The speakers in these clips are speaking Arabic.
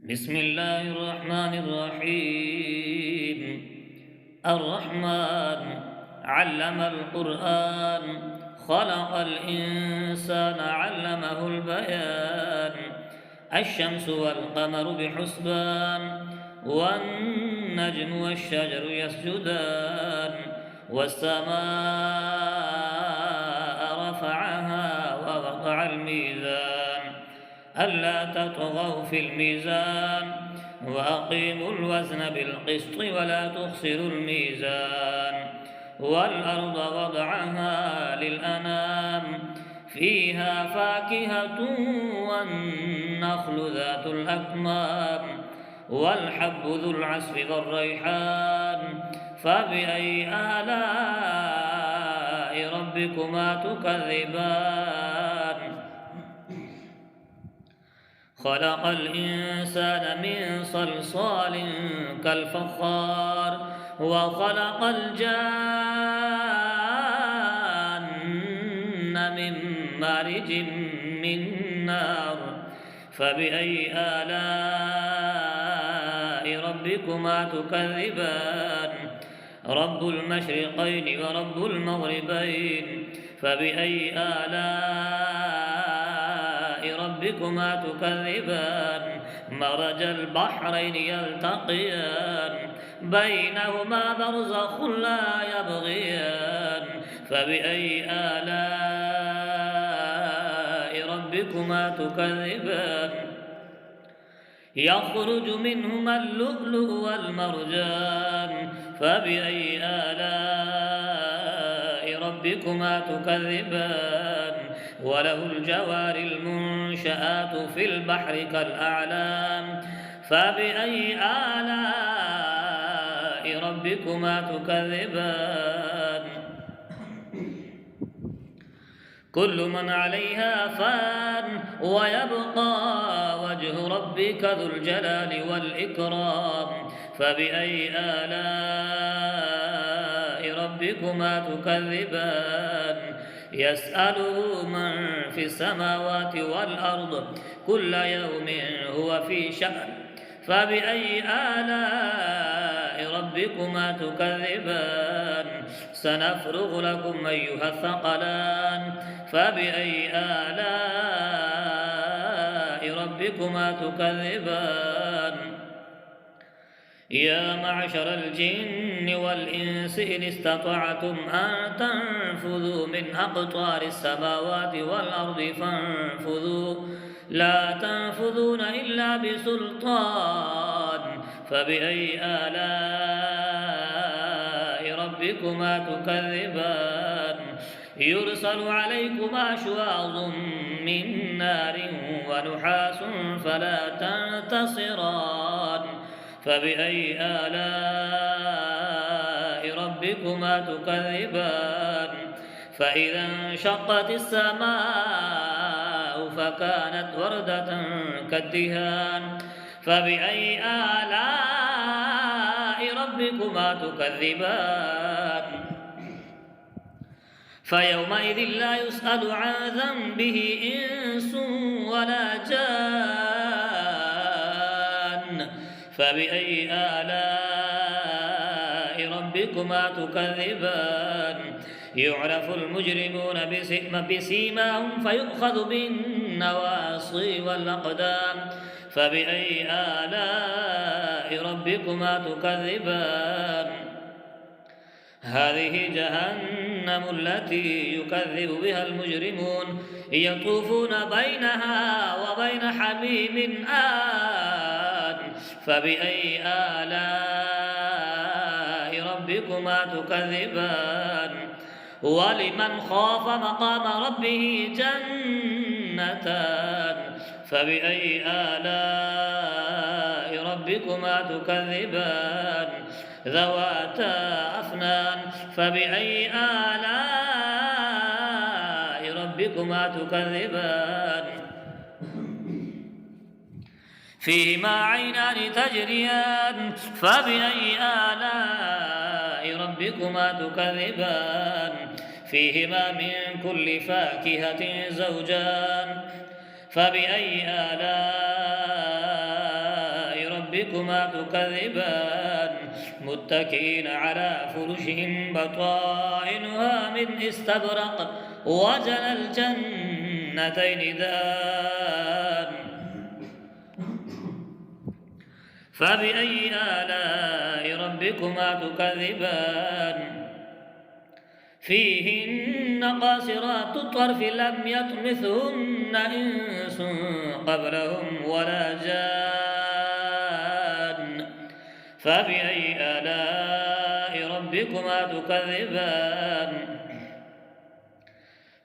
بسم الله الرحمن الرحيم. الرحمن علم القرآن، خلق الإنسان علمه البيان. الشمس والقمر بحسبان، والنجم والشجر يسجدان. والسماء رفعها ووضع الميزان، ألا تطغوا في الميزان، وأقيموا الوزن بالقسط ولا تخسروا الميزان. والأرض وضعها للأنام، فيها فاكهة والنخل ذات الأكمام، والحب ذو العصف والريحان. فبأي آلاء ربكما تكذبان؟ خلق الإنسان من صلصال كالفخار، وخلق الجان من مارج من نار. فبأي آلاء ربكما تكذبان؟ رب المشرقين ورب المغربين. فبأي آلاء ربكما تكذبان؟ مرج البحرين يلتقيان، بينهما برزخ لا يبغيان. فبأي آلاء ربكما تكذبان؟ يخرج منهما اللؤلؤ والمرجان. فبأي آلاء ربكما تكذبان؟ وله الجوار المنشآت في البحر كالأعلام. فبأي آلاء ربكما تكذبان؟ كل من عليها فان، ويبقى وجه ربك ذو الجلال والإكرام. فبأي آلاء ربكما تكذبان؟ يسأله من في السماوات والأرض، كل يوم هو في شأن. فبأي آلاء ربكما تكذبان؟ سنفرغ لكم أيها الثقلان. فبأي آلاء ربكما تكذبان؟ يا معشر الجن والإنس إن استطعتم أن تنفذوا من أقطار السماوات والأرض فانفذوا، لا تنفذون إلا بسلطان. فبأي آلاء ربكما تكذبان؟ يرسل عليكما شواظ من نار ونحاس فلا تنتصران. فبأي آلاء ربكما تكذبان؟ فإذا انشقت السماء فكانت وردة كالدهان. فبأي آلاء ربكما تكذبان؟ فيومئذ لا يسأل عن ذنبه إنس ولا جان. فبأي آلاء ربكما تكذبان؟ يعرف المجرمون بسيماهم فيؤخذ بالنواصي والأقدام. فبأي آلاء ربكما تكذبان؟ هذه جهنم التي يكذب بها المجرمون، يطوفون بينها وبين حميم آن. فبأي آلاء ربكما تكذبان؟ ولمن خاف مقام ربه جنتان. فبأي آلاء ربكما تكذبان؟ ذواتا أفنان. فبأي آلاء ربكما تكذبان؟ فيهما عينان تجريان. فبأي آلاء ربكما تكذبان؟ فيهما من كل فاكهة زوجان. فبأي آلاء ربكما تكذبان متكئين على فرش بطائنها من استبرق وجنى الجنتين دان فبأي آلاء ربكما تكذبان فيهن قاصرات الطرف لم يطمثهن إنس قبلهم ولا جان فبأي آلاء ربكما تكذبان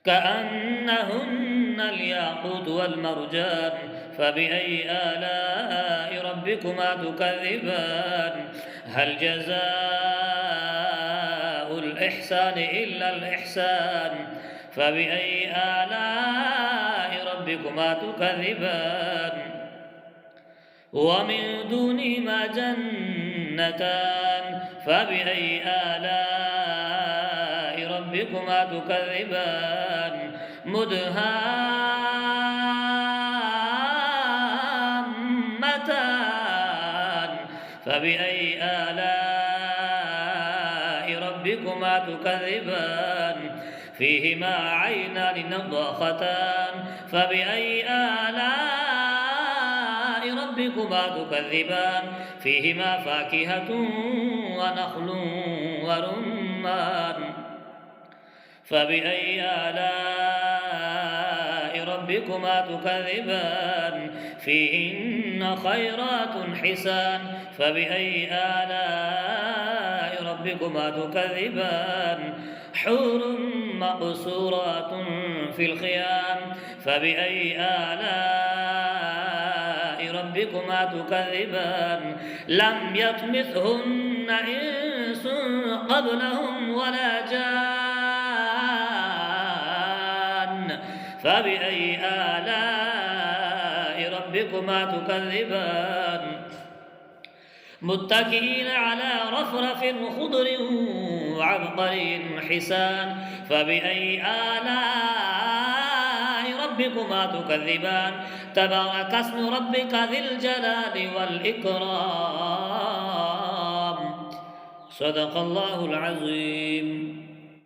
كأنهن الياقوت والمرجان فبأي آلاء ربكما تكذبان هل جزاء الإحسان إلا الإحسان فبأي آلاء ربكما تكذبان ومن دونهما جنتان فبأي آلاء ربكما تكذبان مدهامتان فبأي آلاء ربكما تكذبان فيهما عينان نضاختان فبأي آلاء ربكما تكذبان فيهما فاكهة ونخل ورمان فبأي آلاء ربكما تكذبان فيهن خيرات حسان فبأي آلاء ربكما تكذبان حور مقصورات في الخيام فبأي آلاء ربكما تكذبان لم يطمثهن إنس قبلهم ولا جان فبأي آلاء ربكما تكذبان متكئين على رفرف خضر وعبقري حسان فبأي آلاء ربكما تكذبان تبارك اسم ربك ذي الجلال والإكرام صدق الله العظيم.